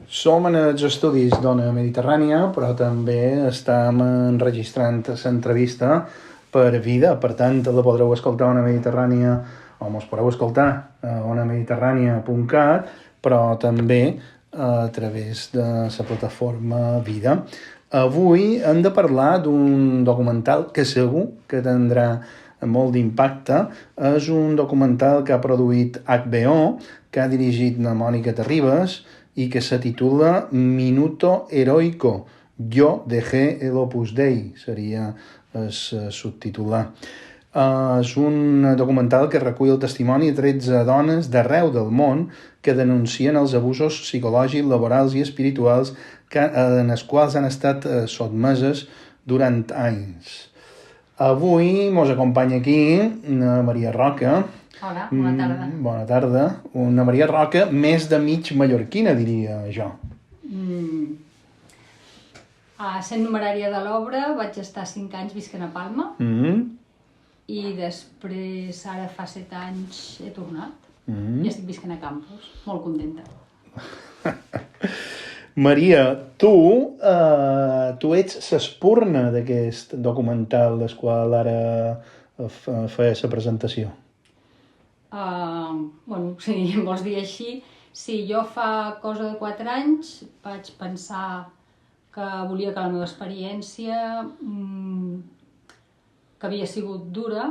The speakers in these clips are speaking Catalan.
som en els estudis d'Ona Mediterrània, però també estem enregistrant l'entrevista per vida, per tant la podreu escoltar a Ona Mediterrània, o mos podeu escoltar a onamediterrània.cat, però també a través de la plataforma Vida. Avui hem de parlar d'un documental que segur que tindrà molt d'impacte. És un documental que ha produït HBO, que ha dirigit la Mònica Terribas i que se titula Minuto Heroico. Yo dejé el Opus Dei, seria el subtitular. És un documental que recull el testimoni de 13 dones d'arreu del món que denuncien els abusos psicològics, laborals i espirituals en els quals han estat sotmeses durant anys. Avui mos acompanya aquí una Maria Roca. Hola, bona tarda. Bona tarda. Una Maria Roca més de mig mallorquina, diria jo. Sent numerària de l'obra vaig estar 5 anys visquent a Palma i després, ara fa 7 anys, he tornat i estic visquent a Campos, molt contenta. Maria, tu ets l'espurna d'aquest documental del qual ara feia la presentació. Sí, vols dir així? Sí, jo fa cosa de 4 anys vaig pensar que volia que la meva experiència, que havia sigut dura,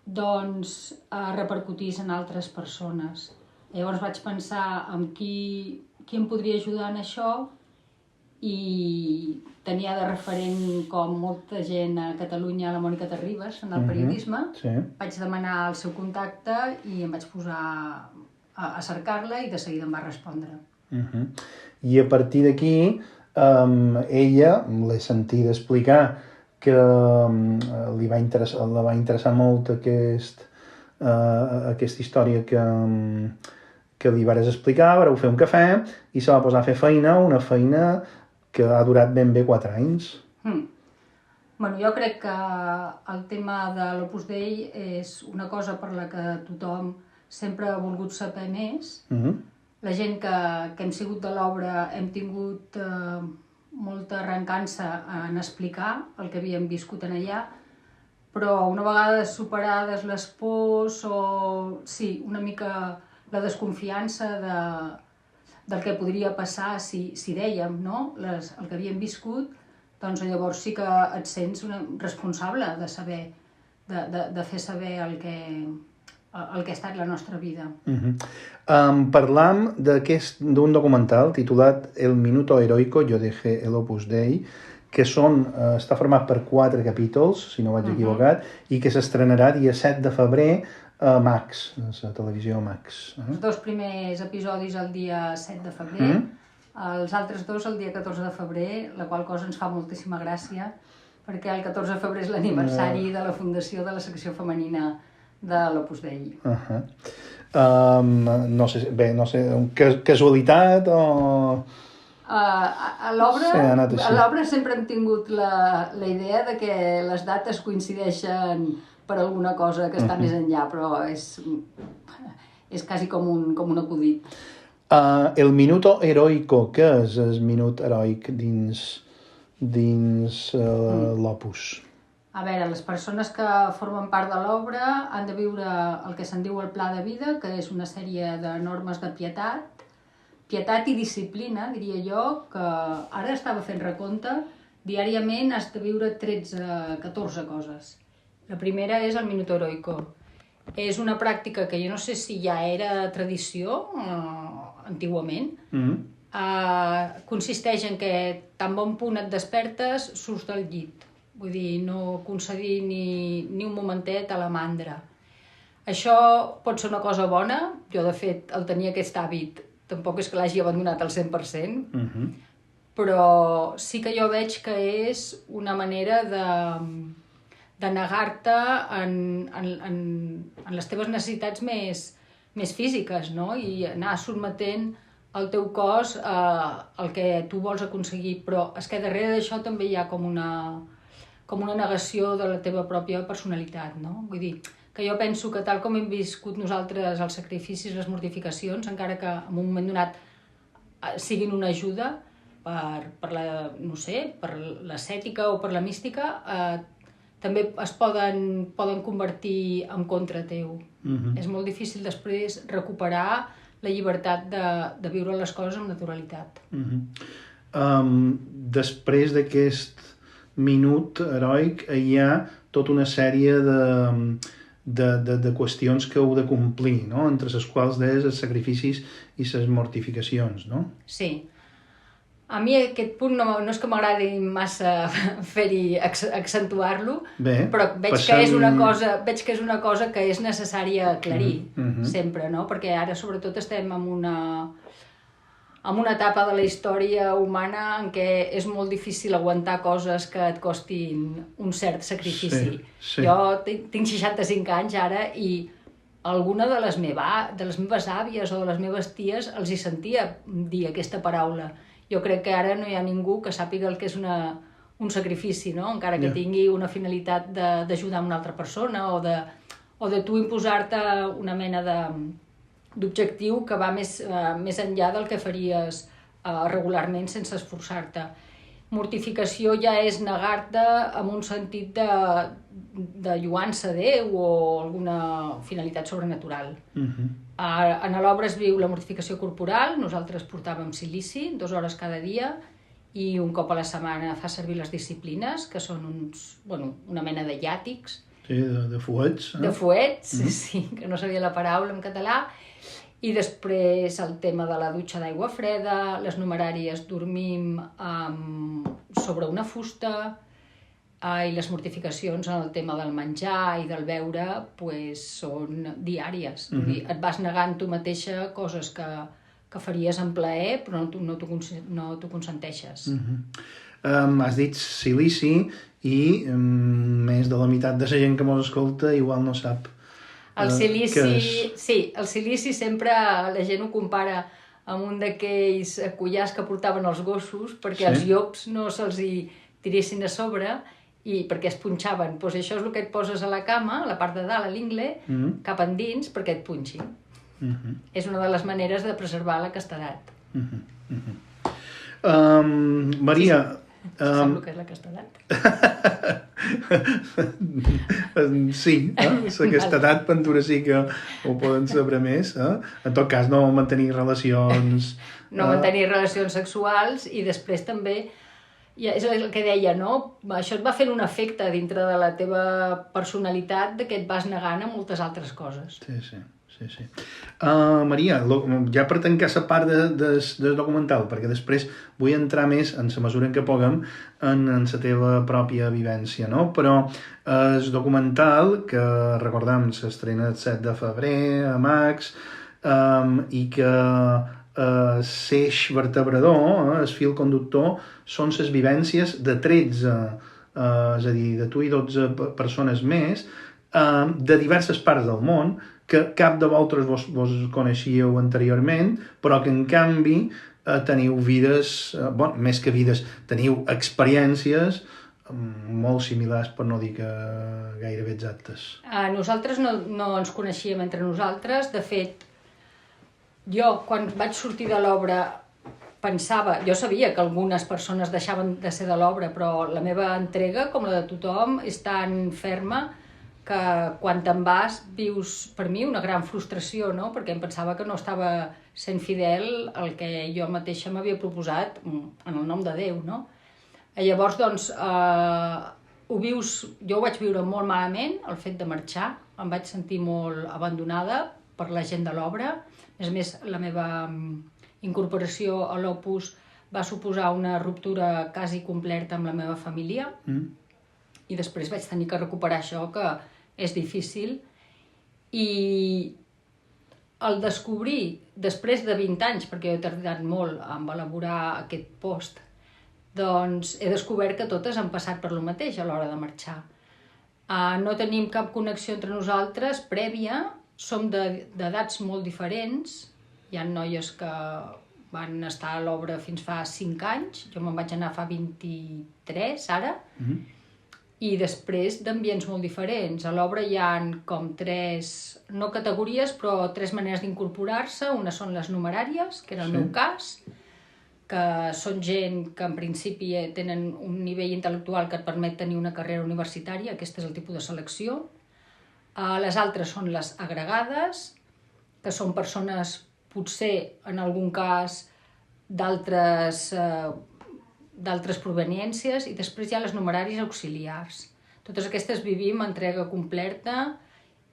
doncs repercutís en altres persones. Llavors vaig pensar en qui em podria ajudar en això i tenia de referent, com molta gent a Catalunya, la Mònica Terribas, en el periodisme. Sí. Vaig demanar el seu contacte i em vaig posar a cercar-la i de seguida em va respondre. I a partir d'aquí, ella, l'he sentit explicar que la va interessar molt aquesta història que li vares explicar, vareu fer un cafè i se va posar a fer feina, una feina que ha durat ben bé 4 anys. Jo crec que el tema de l'Opus Dei és una cosa per la que tothom sempre ha volgut saber més. La gent que hem sigut de l'obra hem tingut molta arrencança en explicar el que havíem viscut en allà, però una vegada superades les pors o, sí, una mica la desconfiança del que podria passar si dèiem, no? El que havíem viscut, doncs llavors sí que et sents responsable de saber, de fer saber el que ha estat la nostra vida. Parlam d'un documental titulat El Minuto Heroico, yo dejé el Opus Dei, que està format per 4 capítols, si no vaig equivocat, i que s'estrenarà dia 7 de febrer a Max, a la televisió Max. Els 2 primers episodis el dia 7 de febrer, els altres 2 el dia 14 de febrer, la qual cosa ens fa moltíssima gràcia, perquè el 14 de febrer és l'aniversari de la fundació de la secció femenina de l'Opus Dei. No sé, casualitat o... A l'obra sempre hem tingut la idea de que les dates coincideixen per alguna cosa que està més enllà, però és quasi com un acudit. El Minuto Heroico, què és el minut heroic dins l'Opus? A veure, les persones que formen part de l'obra han de viure el que se'n diu el pla de vida, que és una sèrie de normes de pietat i disciplina, diria jo, que ara estava fent recompte, diàriament has de viure 13-14 coses. La primera és el Minuto Heroico. És una pràctica que jo no sé si ja era tradició antigament. Consisteix en que tan bon punt et despertes, surts del llit. Vull dir, no concedir ni un momentet a la mandra. Això pot ser una cosa bona. Jo, de fet, el tenia aquest hàbit. Tampoc és que l'hagi abandonat al 100%, però sí que jo veig que és una manera de negar-te en les teves necessitats més físiques, no? I anar sotmetent el teu cos al que tu vols aconseguir. Però és que darrere d'això també hi ha com una negació de la teva pròpia personalitat, no? Vull dir, que jo penso que tal com hem viscut nosaltres els sacrificis, les mortificacions, encara que en un moment donat siguin una ajuda per l'estètica o per la mística, també es poden convertir en contra teu. És molt difícil després recuperar la llibertat de viure les coses amb naturalitat. Després d'aquest minut heroic hi ha tota una sèrie de qüestions que heu de complir, no? Entre les quals deies els sacrificis i les mortificacions, no? Sí. A mi aquest punt no és que m'agradi massa accentuar-lo, però veig que és una cosa que és necessària aclarir sempre, no? Perquè ara sobretot estem en una etapa de la història humana en què és molt difícil aguantar coses que et costin un cert sacrifici. Jo tinc 65 anys ara i alguna de les meves àvies o de les meves ties els hi sentia dir aquesta paraula. Jo crec que ara no hi ha ningú que sàpiga el que és un sacrifici, no? Encara que tingui una finalitat d'ajudar una altra persona o de tu imposar-te una mena d'objectiu que va més enllà del que faries regularment sense esforçar-te. Mortificació ja és negar-te amb un sentit de lluança a Déu o alguna finalitat sobrenatural. En l'obra es viu la mortificació corporal, nosaltres portàvem silici 2 hores cada dia i un cop a la setmana fa servir les disciplines, que són una mena de llàtics. Sí, de fuets. De fuets, sí, que no sabia la paraula en català. I després el tema de la dutxa d'aigua freda, les numeràries dormim sobre una fusta, i les mortificacions en el tema del menjar i del beure són diàries. Et vas negant tu mateixa coses que faries en plaer, però no t'ho consenteixes. Has dit silici i més de la meitat de la gent que mos escolta igual no sap el silici. Sí, el silici sempre la gent ho compara amb un d'aquells collars que portaven els gossos perquè els llops no se'ls hi tiressin a sobre i perquè es punxaven. Doncs això és el que et poses a la cama, a la part de dalt, a l'ingle, cap endins, perquè et punxi. És una de les maneres de preservar la castedat. Maria... Sap el que és la castedat? Sí, la castedat pentura sí que ho poden saber més. En tot cas, no mantenir relacions... No mantenir relacions sexuals i després també... És el que deia, no? Això et va fent un efecte dintre de la teva personalitat de que et vas negant a moltes altres coses. Sí. Maria, ja per tancar la part del documental, perquè després vull entrar més, en la mesura en què puguem, en la teva pròpia vivència, no? Però el documental, que recordem s'estrena el 7 de febrer a Max, i que l'eix vertebrador, el fil conductor, són les vivències de 13, és a dir, de tu i 12 persones més, de diverses parts del món, que cap de vosaltres vos coneixíeu anteriorment, però que en canvi teniu vides, més que vides, teniu experiències molt similars, per no dir que gairebé exactes. Nosaltres no ens coneixíem entre nosaltres. De fet, jo, quan vaig sortir de l'obra, jo sabia que algunes persones deixaven de ser de l'obra, però la meva entrega, com la de tothom, és tan ferma que quan te'n vas vius, per mi, una gran frustració, no? Perquè em pensava que no estava sent fidel al que jo mateixa m'havia proposat en el nom de Déu, no? Llavors, doncs, jo ho vaig viure molt malament, el fet de marxar. Em vaig sentir molt abandonada per la gent de l'obra. A més, la meva incorporació a l'Opus va suposar una ruptura quasi completa amb la meva família i després vaig tenir que recuperar això, que és difícil. I el descobrir, després de 20 anys, perquè he tardat molt en elaborar aquest post, doncs he descobert que totes han passat per lo mateix a l'hora de marxar. No tenim cap connexió entre nosaltres prèvia, som d'edats molt diferents. Hi ha noies que van estar a l'obra fins fa 5 anys, jo me'n vaig anar fa 23 ara, i després d'ambients molt diferents. A l'obra hi ha com 3, no categories, però 3 maneres d'incorporar-se. Una són les numeràries, que era el meu cas. que són gent que en principi tenen un nivell intel·lectual que et permet tenir una carrera universitària, aquest és el tipus de selecció. Les altres són les agregades, que són persones, potser en algun cas, d'altres proveniències, i després hi ha les numeraris auxiliars. Totes aquestes vivim entrega completa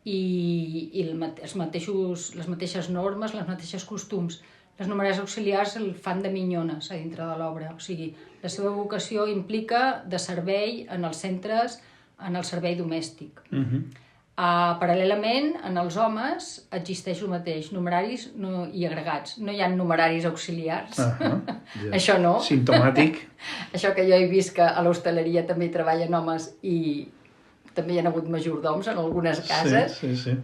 i les mateixes normes, les mateixes costums. Les numeraris auxiliars el fan de minyones a dintre de l'obra, o sigui, la seva vocació implica de servei en els centres, en el servei domèstic. Paral·lelament, en els homes existeix el mateix, numeraris i agregats. No hi ha numeraris auxiliars, això no. Simptomàtic. Això que jo he vist que a l'hostaleria també hi treballen homes i també hi ha hagut majordoms en algunes cases. Sí.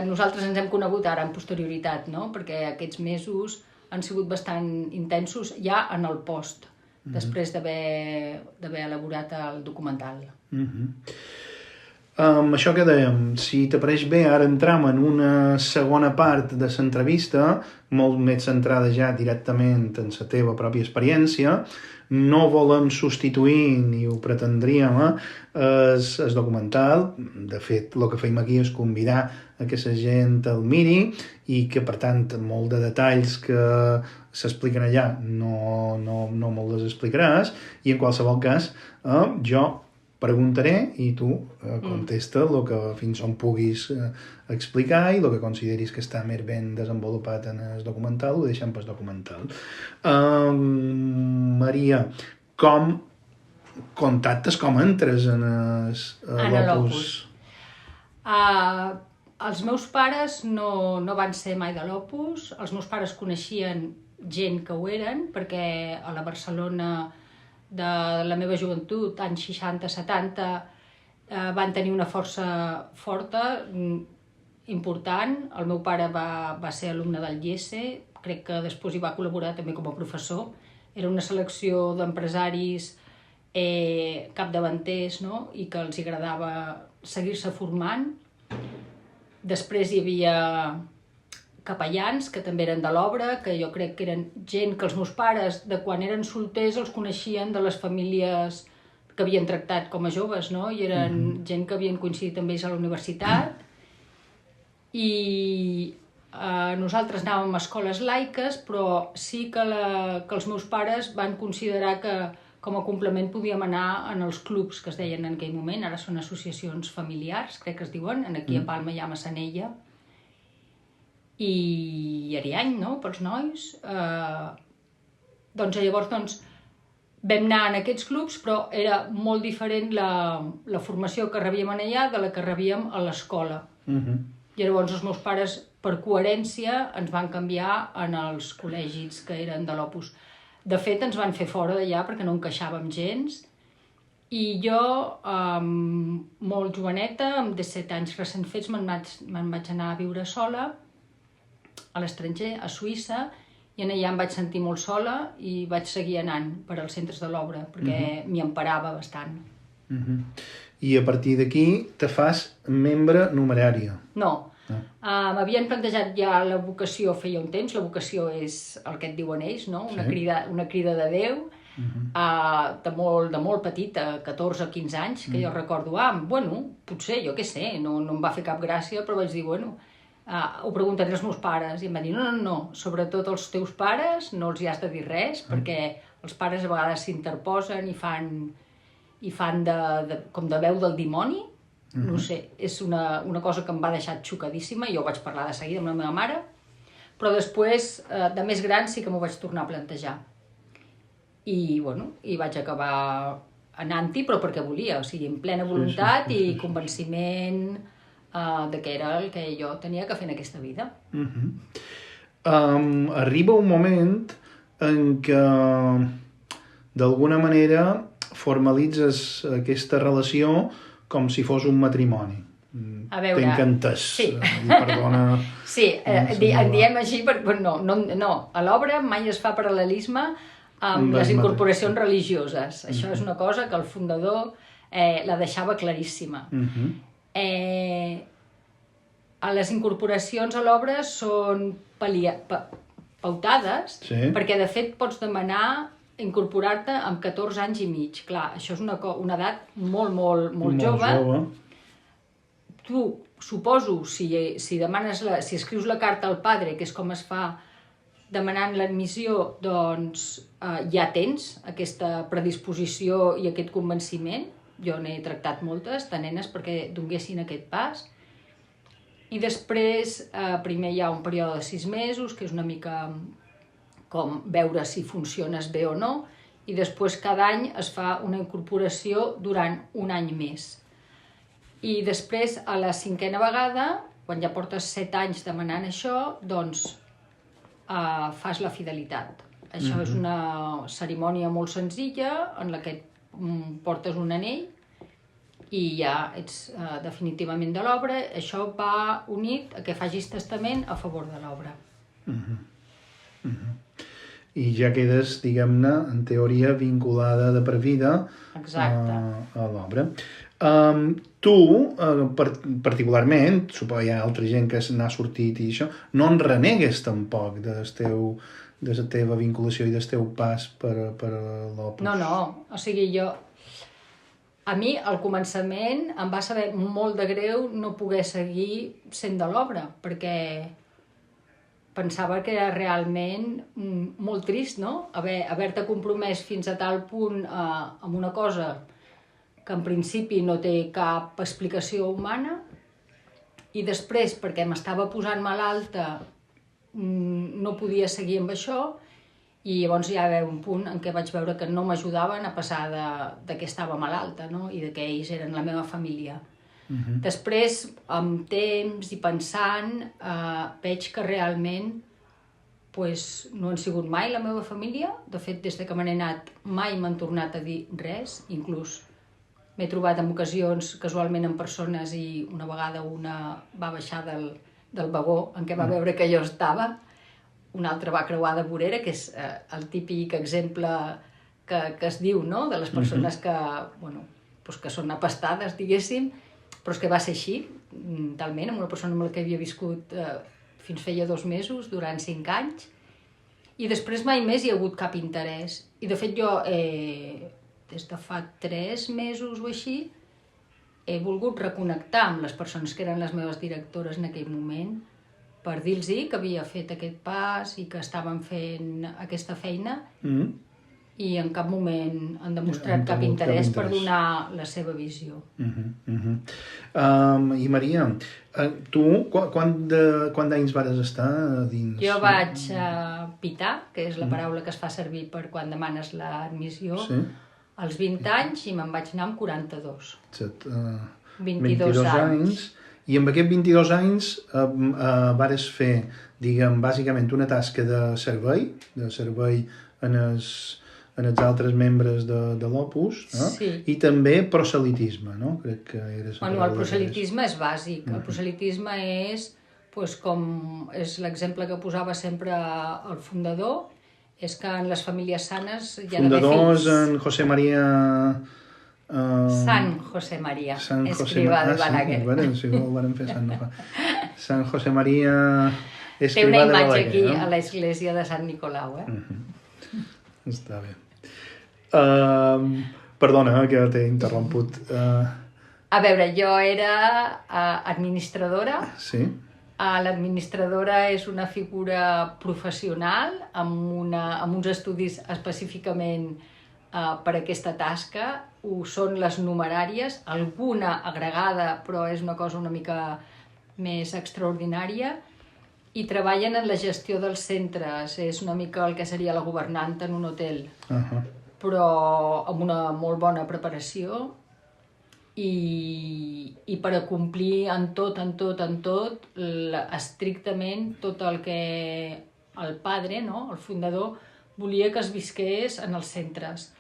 Nosaltres ens hem conegut ara en posterioritat, no? Perquè aquests mesos han sigut bastant intensos ja en el post, després d'haver elaborat el documental. Això que dèiem, si t'apareix bé, ara entram en una segona part de l'entrevista, molt més centrada ja directament en la teva pròpia experiència. No volem substituir, ni ho pretendríem, el documental. De fet, el que feim aquí és convidar a que la gent el miri i que, per tant, molt de detalls que s'expliquen allà no me'ls explicaràs, i en qualsevol cas jo preguntaré i tu contesta el que fins on puguis explicar, i el que consideris que està més ben desenvolupat en el documental ho deixem pel documental. Maria, com contactes, com entres en l'Opus? Els meus pares no van ser mai de l'Opus. Els meus pares coneixien gent que ho eren, perquè a la Barcelona de la meva joventut, anys 60-70, van tenir una força forta, important. El meu pare va ser alumne del IESE, crec que després hi va col·laborar també com a professor. Era una selecció d'empresaris capdavanters, no? I que els agradava seguir-se formant. Després hi havia capellans, que també eren de l'obra, que jo crec que eren gent que els meus pares, de quan eren solters, els coneixien de les famílies que havien tractat com a joves, no? I eren gent que havien coincidit amb ells a la universitat. I nosaltres anàvem a escoles laiques, però sí que els meus pares van considerar que com a complement podíem anar en els clubs que es deien en aquell moment, ara són associacions familiars, crec que es diuen, aquí a Palma hi ha Massanella, i Ariany, no?, pels nois. Llavors vam anar en aquests clubs, però era molt diferent la formació que rebíem allà de la que rebíem a l'escola. I llavors els meus pares, per coherència, ens van canviar en els col·legis que eren de l'Opus. De fet, ens van fer fora d'allà perquè no encaixàvem gens, i jo, molt joveneta, amb 17 anys recent fets, me'n vaig anar a viure sola a l'estranger, a Suïssa, i allà em vaig sentir molt sola i vaig seguir anant per als centres de l'obra, perquè m'hi emparava bastant. I a partir d'aquí te fas membre numerària? No. M'havien plantejat ja la vocació feia un temps, la vocació és el que et diuen ells, no? Una crida de Déu, de molt petita, 14 o 15 anys, que jo recordo, potser, jo què sé, no em va fer cap gràcia, però vaig dir, ho preguntaré als meus pares, i em van dir, no, sobretot als teus pares no els hi has de dir res, perquè els pares a vegades s'interposen i fan com de veu del dimoni. No sé, és una cosa que em va deixar xocadíssima, i jo vaig parlar de seguida amb la meva mare, però després, de més gran, sí que m'ho vaig tornar a plantejar. I vaig acabar anant-hi, però perquè volia, o sigui, en plena voluntat i convenciment de que era el que jo tenia que fer en aquesta vida. Arriba un moment en què, d'alguna manera, formalitzes aquesta relació com si fos un matrimoni. A veure... T'he entès. Sí. Perdona... Sí, en diem així, no, a l'obra mai es fa paral·lelisme amb les incorporacions religioses. Això és una cosa que el fundador la deixava claríssima. Les incorporacions a l'obra són pautades, perquè de fet pots demanar incorporar-te amb 14 anys i mig. Clar, això és una edat molt jove. Tu, suposo, si escrius la carta al padre, que és com es fa demanant l'admissió, doncs ja tens aquesta predisposició i aquest convenciment. Jo n'he tractat moltes de nenes perquè donguessin aquest pas. I després, primer hi ha un període de 6 mesos, que és una mica com veure si funciones bé o no, i després cada any es fa una incorporació durant un any més. I després, a la 5a vegada, quan ja portes 7 anys demanant això, doncs fas la fidelitat. Això és una cerimònia molt senzilla en la que portes un anell i ja ets definitivament de l'obra. Això va unit a que facis testament a favor de l'obra. I ja quedes, diguem-ne, en teoria vinculada de per vida a l'obra. Tu, particularment, suposo que hi ha altra gent que n'ha sortit i això, no en renegues tampoc de la teva vinculació i del teu pas per l'Opus. No, o sigui, a mi al començament em va saber molt de greu no poder seguir sent de l'obra, perquè pensava que era realment molt trist, no? Haver-te compromès fins a tal punt amb una cosa que en principi no té cap explicació humana, i després, perquè m'estava posant malalta, no podia seguir amb això, i llavors ja va haver un punt en què vaig veure que no m'ajudaven a passar de que estava malalta, no? I que ells eren la meva família. Després, amb temps i pensant, veig que realment no han sigut mai la meva família. De fet, des que me n'he anat mai m'han tornat a dir res. Inclús m'he trobat en ocasions casualment amb persones i una vegada una va baixar del vagó en què va veure que jo estava. Una altra va creuar de vorera, que és el típic exemple que es diu, no?, de les persones que són apastades, diguéssim, però és que va ser així, talment, amb una persona amb la que havia viscut fins feia 2 mesos, durant 5 anys, i després mai més hi ha hagut cap interès. I de fet jo, des de fa 3 mesos o així, he volgut reconnectar amb les persones que eren les meves directores en aquell moment, per dir-los que havia fet aquest pas i que estaven fent aquesta feina, i en cap moment han demostrat cap interès per donar la seva visió. I Maria, tu quant d'anys vas estar dins? Jo vaig pitar, que és la paraula que es fa servir per quan demanes l'admissió, als 20 anys, i me'n vaig anar amb 42. 22 anys. I amb aquests 22 anys vares fer, diguem, bàsicament una tasca de servei en els altres membres de l'Opus, i també proselitisme, no? Crec que eres... El proselitisme és bàsic. El proselitisme és, com és l'exemple que posava sempre el fundador, és que en les famílies sanes hi ha d'haver fills. Fundadors en José María... San José María, escriba de Balaguer. Sí, ho vam fer Sant José María, Té escriba de Balaguer. una imatge aquí a l'església de Sant Nicolau. Està bé. Perdona, que t'he interromput. A veure, jo era administradora. Sí. L'administradora és una figura professional amb uns estudis específicament per aquesta tasca. Ho són les numeràries, alguna agregada, però és una cosa una mica més extraordinària, i treballen en la gestió dels centres. És una mica el que seria la governanta en un hotel, però amb una molt bona preparació, i per acomplir en tot, estrictament tot el que el padre, el fundador, volia que es visqués en els centres.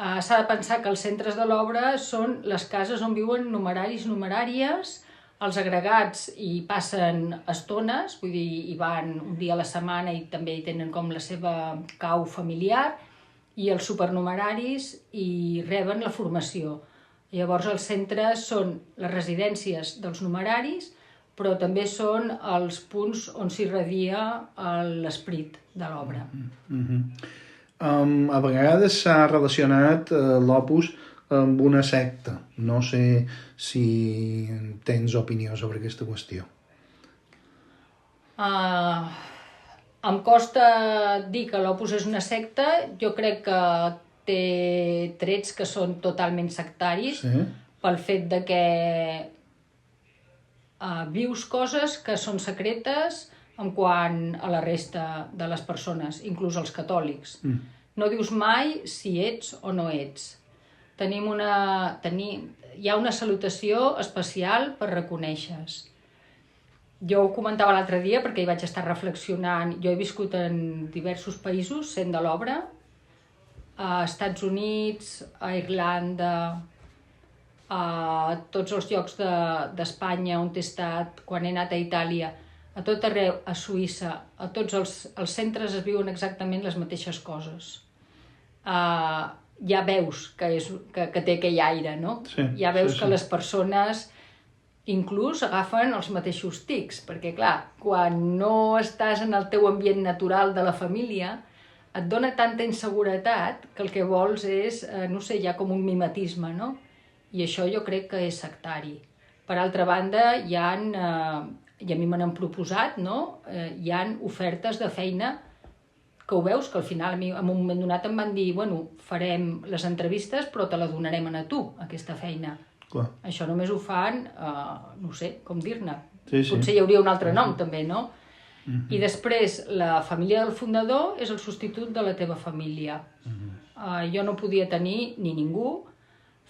S'ha de pensar que els centres de l'obra són les cases on viuen numeraris, numeràries, els agregats hi passen estones, vull dir, hi van un dia a la setmana i també hi tenen com la seva cau familiar, i els supernumeraris hi reben la formació. Llavors els centres són les residències dels numeraris, però també són els punts on s'irradia l'esperit de l'obra. A vegades s'ha relacionat l'Opus amb una secta. No sé si tens opinió sobre aquesta qüestió. Em costa dir que l'Opus és una secta. Jo crec que té trets que són totalment sectaris, pel fet de que vius coses que són secretes en quant a la resta de les persones, inclús els catòlics. No dius mai si ets o no ets. Hi ha una salutació especial per reconèixer-se. Jo ho comentava l'altre dia perquè hi vaig estar reflexionant. Jo he viscut en diversos països sent de l'obra, a Estats Units, a Irlanda, a tots els llocs d'Espanya on he estat, quan he anat a Itàlia, a tot arreu, a Suïssa, a tots els centres es viuen exactament les mateixes coses. Ja veus que té aquell aire, no? Ja veus que les persones inclús agafen els mateixos tics, perquè clar, quan no estàs en el teu ambient natural de la família, et dona tanta inseguretat que el que vols és, no sé, ja com un mimetisme, no? I això jo crec que és sectari. Per altra banda, i a mi me n'han proposat, no? Hi ha ofertes de feina que ho veus, que al final a mi en un moment donat em van dir, bueno, farem les entrevistes però te la donarem a tu, aquesta feina. Clar. Això només ho fan, no sé com dir-ne. Sí. Potser hi hauria un altre nom també, no? I després la família del fundador és el substitut de la teva família. Jo no podia tenir ni ningú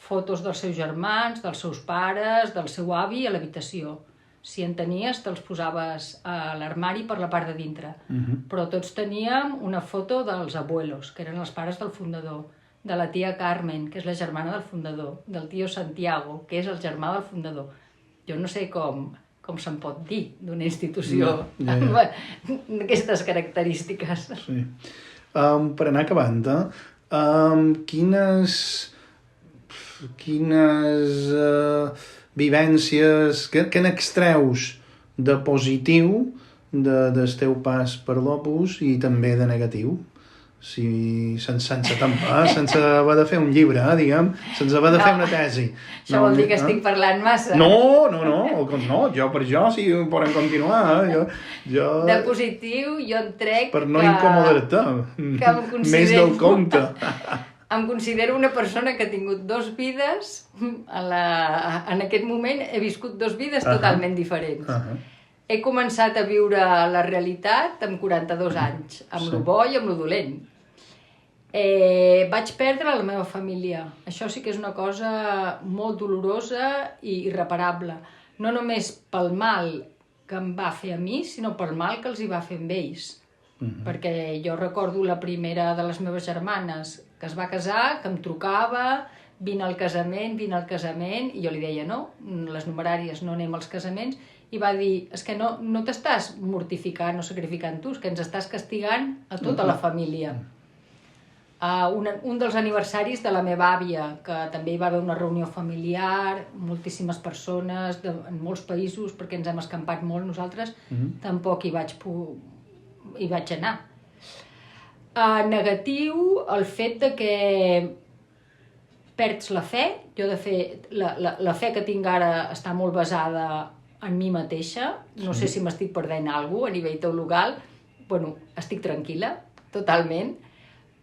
fotos dels seus germans, dels seus pares, del seu avi a l'habitació. Si en tenies, te'ls posaves a l'armari per la part de dintre. Però tots teníem una foto dels abuelos, que eren els pares del fundador, de la tia Carmen, que és la germana del fundador, del tio Santiago, que és el germà del fundador. Jo no sé com se'n pot dir d'una institució amb aquestes característiques. Sí. Per anar acabant, quines vivències, què n'extreus de positiu del teu pas per l'Opus i també de negatiu? Sense haver de fer un llibre, diguem, sense haver de fer una tesi. Això vol dir que estic parlant massa. No, jo per jo sí podem continuar. De positiu jo en trec per no incomodar-te més del compte. Em considero una persona que ha tingut dues vides. En aquest moment he viscut dues vides totalment diferents. He començat a viure la realitat amb 42 anys, amb lo bo i amb lo dolent. Vaig perdre la meva família. Això sí que és una cosa molt dolorosa i irreparable. No només pel mal que em va fer a mi, sinó pel mal que els hi va fer amb ells. Perquè jo recordo la primera de les meves germanes que es va casar, que em trucava, vine al casament, i jo li deia no, les numeràries no anem als casaments, i va dir, és que no t'estàs mortificant o sacrificant tu, és que ens estàs castigant a tota la família. Un dels aniversaris de la meva àvia, que també hi va haver una reunió familiar, moltíssimes persones, en molts països, perquè ens hem escampat molt nosaltres, tampoc hi vaig anar. Negatiu, el fet de que perds la fe. Jo, de fet, la fe que tinc ara està molt basada en mi mateixa. No sé si m'estic perdent alguna cosa a nivell teologal. Bueno, estic tranquil·la, totalment,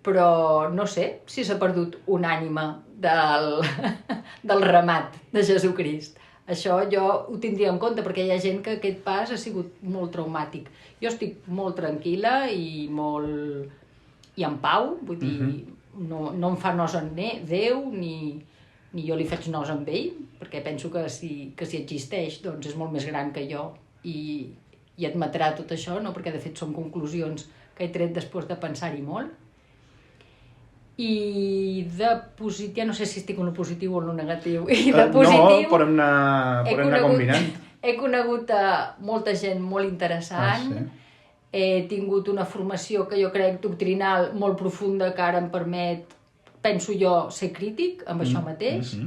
però no sé si s'ha perdut una ànima del ramat de Jesucrist. Això jo ho tindria en compte, perquè hi ha gent que aquest pas ha sigut molt traumàtic. Jo estic molt tranquil·la i en pau, vull dir, no em fa nos en Déu, ni jo li faig nos amb ell, perquè penso que si existeix, doncs és molt més gran que jo i admetrà tot això, no? Perquè de fet són conclusions que he tret després de pensar-hi molt. I de positiu, ja no sé si estic en el positiu o en el negatiu. I de positiu... No, podem anar combinant. He conegut molta gent molt interessant. He tingut una formació que jo crec doctrinal molt profunda, que ara em permet, penso jo, ser crític amb això mateix.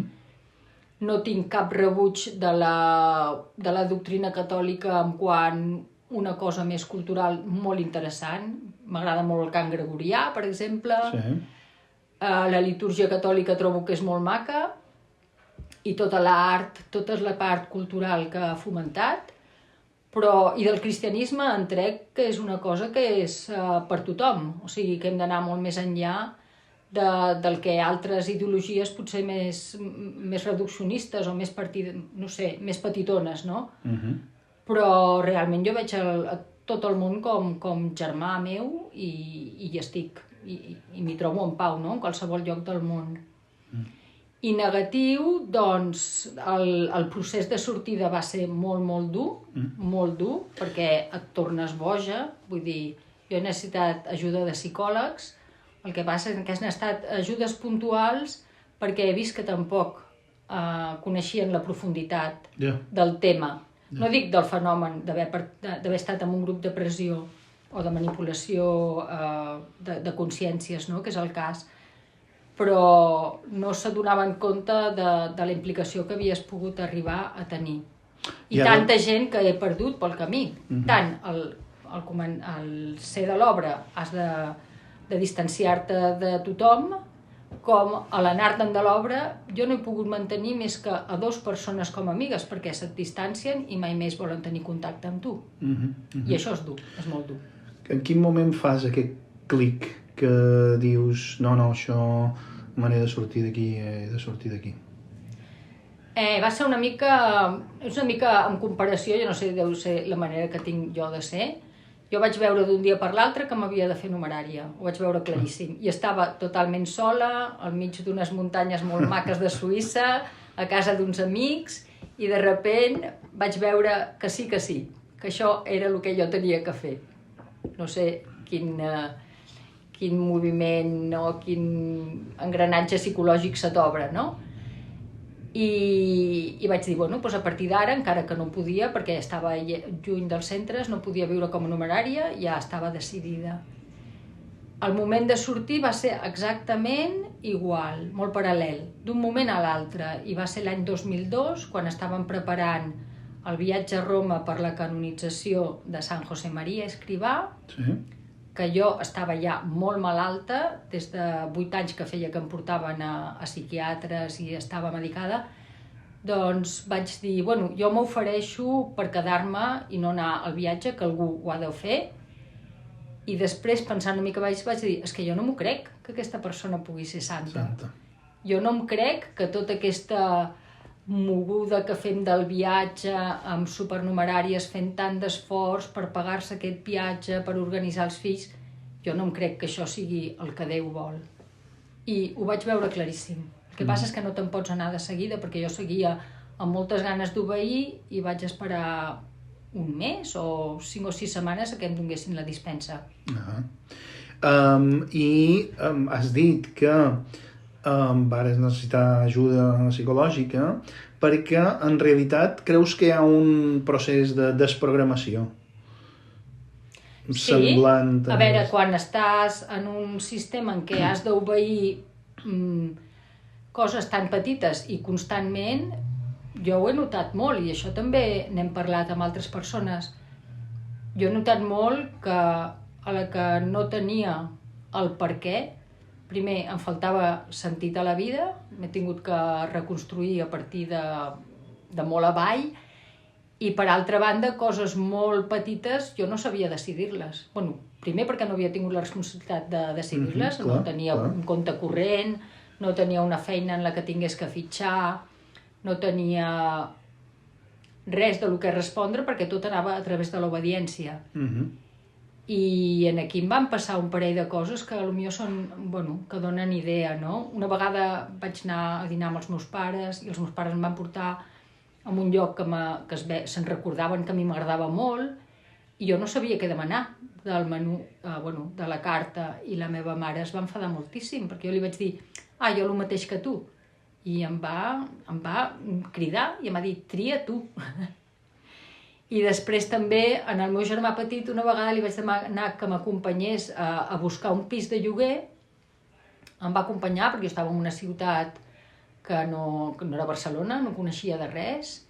no tinc cap rebuig de la doctrina catòlica en quant una cosa més cultural molt interessant. M'agrada molt el cant gregorià, per exemple. Sí. La litúrgia catòlica trobo que és molt maca, i tota l'art, tota la part cultural que ha fomentat, però i del cristianisme en trec que és una cosa que és per tothom, o sigui que hem d'anar molt més enllà del que altres ideologies potser més reduccionistes o més més petitones, no? Però realment jo veig tot el món com germà meu i m'hi trobo en pau, no? En qualsevol lloc del món. I negatiu, doncs, el procés de sortida va ser molt dur, perquè et tornes boja, vull dir, jo he necessitat ajuda de psicòlegs, el que passa és que han estat ajudes puntuals perquè he vist que tampoc coneixien la profunditat del tema. No dic del fenomen d'haver estat en un grup de pressió o de manipulació de consciències, no? Que és el cas, però no s'adonaven compte de la implicació que havies pogut arribar a tenir. I tanta gent que he perdut pel camí. Tant al ser de l'obra has de distanciar-te de tothom, com a l'anar-te'n de l'obra jo no he pogut mantenir més que a 2 persones com a amigues, perquè se't distancien i mai més volen tenir contacte amb tu. I això és dur, és molt dur. En quin moment fas aquest clic que dius no, això me n'he de sortir d'aquí, Va ser una mica en comparació, jo no sé, deu ser la manera que tinc jo de ser. Jo vaig veure d'un dia per l'altre que m'havia de fer numerària, ho vaig veure claríssim. I estava totalment sola, al mig d'unes muntanyes molt maques de Suïssa, a casa d'uns amics, i de sobte vaig veure que sí, que això era el que jo tenia que fer. No sé quin moviment o quin engranatge psicològic se t'obre, no? I vaig dir, doncs a partir d'ara, encara que no podia, perquè estava lluny dels centres, no podia viure com a numerària, ja estava decidida. El moment de sortir va ser exactament igual, molt paral·lel, d'un moment a l'altre, i va ser l'any 2002, quan estàvem preparant el viatge a Roma per la canonització de Sant José María Escrivà, que jo estava ja molt malalta, des de 8 anys que feia que em portaven a psiquiatres i estava medicada, doncs vaig dir, jo m'ofereixo per quedar-me i no anar al viatge, que algú ho ha de fer, i després, pensant una mica vaig dir, és que jo no m'ho crec, que aquesta persona pugui ser santa. Jo no em crec que tota aquesta moguda que fem del viatge amb supernumeràries fent tant d'esforç per pagar-se aquest viatge, per organitzar els fills, jo no em crec que això sigui el que Déu vol. I ho vaig veure claríssim. El que passa és que no te'n pots anar de seguida, perquè jo seguia amb moltes ganes d'obeir i vaig esperar un mes o 5 o 6 setmanes que em donessin la dispensa. I has dit que vares necessitar ajuda psicològica perquè en realitat creus que hi ha un procés de desprogramació semblant. Sí, a veure, quan estàs en un sistema en què has d'obeir coses tan petites i constantment, jo ho he notat molt, i això també n'hem parlat amb altres persones. Jo he notat molt que a la que no tenia el per què, primer, em faltava sentit a la vida, m'he tingut que reconstruir a partir de molt avall, i per altra banda, coses molt petites jo no sabia decidir-les. Primer perquè no havia tingut la responsabilitat de decidir-les, no tenia un compte corrent, no tenia una feina en la que tingués que fitxar, no tenia res de lo que respondre perquè tot anava a través de l'obediència. I aquí em van passar un parell de coses que potser que donen idea, no? Una vegada vaig anar a dinar amb els meus pares i els meus pares em van portar a un lloc que se'n recordaven que a mi m'agradava molt i jo no sabia què demanar del menú, de la carta, i la meva mare es va enfadar moltíssim perquè jo li vaig dir, jo el mateix que tu, i em va cridar i em va dir, tria tu. I després també, en el meu germà petit, una vegada li vaig demanar que m'acompanyés a buscar un pis de lloguer. Em va acompanyar perquè jo estava en una ciutat que no era a Barcelona, no coneixia de res,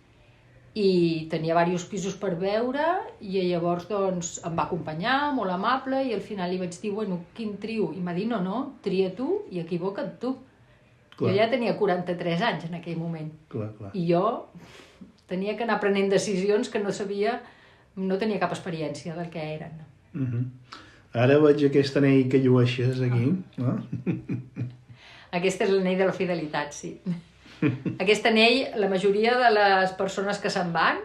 i tenia diversos pisos per veure, i llavors doncs em va acompanyar, molt amable, i al final li vaig dir, bueno, quin trio? I m'ha dit, no, tria tu i equivoca't tu. Clar. Jo ja tenia 43 anys en aquell moment. Clar. I jo tenia que anar prenent decisions que no tenia cap experiència del que eren. Ara veig aquest anell que llueixes aquí. No? Aquest és l'anell de la fidelitat, sí. Aquest anell, la majoria de les persones que se'n van,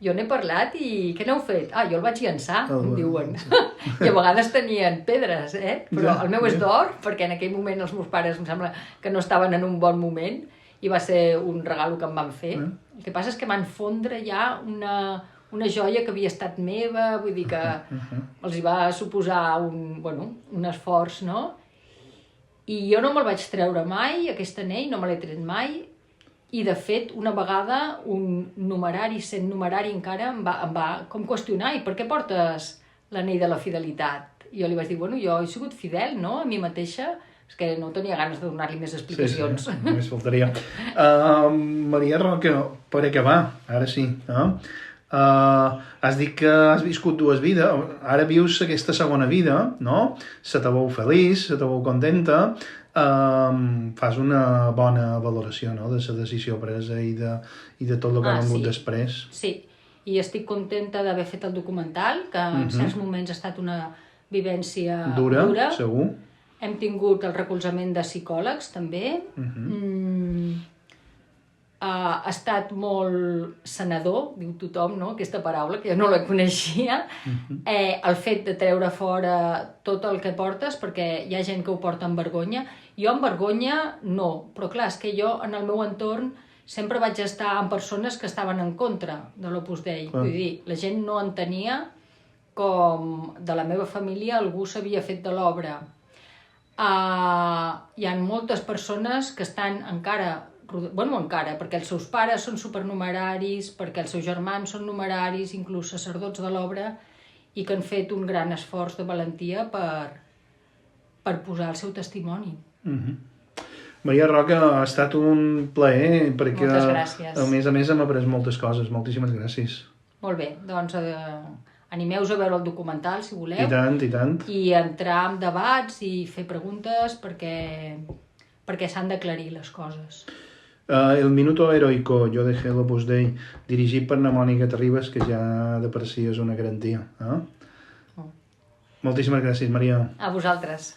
jo n'he parlat i què n'heu fet? Jo el vaig llançar, em diuen. I a vegades tenien pedres, però el meu és d'or, perquè en aquell moment els meus pares em sembla que no estaven en un bon moment i va ser un regalo que em van fer. El que passa és que van fondre ja una joia que havia estat meva, vull dir que els hi va suposar un esforç, no? I jo no me'l vaig treure mai, aquest anell, no me l'he tret mai, i de fet una vegada un numerari, sent numerari encara, em va com qüestionar, i per què portes l'anell de la fidelitat? I jo li vaig dir, jo he sigut fidel, no?, a mi mateixa. És que no tenia ganes de donar-li més explicacions. Sí, només faltaria. Maria Roca, per acabar, ara sí, has dit que has viscut dues vides, ara vius aquesta segona vida, no? Se te veu feliç, se te veu contenta, fas una bona valoració, no?, de la decisió presa i de tot el que ha vengut després. Sí, i estic contenta d'haver fet el documental, que en certs moments ha estat una vivència dura. Segur. Hem tingut el recolzament de psicòlegs, també. Ha estat molt sanador, diu tothom, no?, aquesta paraula, que jo no la coneixia. El fet de treure fora tot el que portes, perquè hi ha gent que ho porta amb vergonya. Jo amb vergonya no, però clar, és que jo en el meu entorn sempre vaig estar amb persones que estaven en contra de l'Opus Dei. Vull dir, la gent no entenia com de la meva família algú s'havia fet de l'obra. Hi ha moltes persones que estan encara, perquè els seus pares són supernumeraris, perquè els seus germans són numeraris, inclús sacerdots de l'obra, i que han fet un gran esforç de valentia per posar el seu testimoni. Maria Roca, ha estat un plaer, perquè moltes gràcies. A més hem après moltes coses. Moltíssimes gràcies. Molt bé, doncs animeu-vos a veure el documental, si voleu. I tant, i tant. I entrar en debats i fer preguntes perquè s'han d'aclarir les coses. El Minuto Heroico, yo dejé el Opus Dei, dirigit per na Mònica Terribas, que ja de per si és una garantia. Moltíssimes gràcies, Maria. A vosaltres.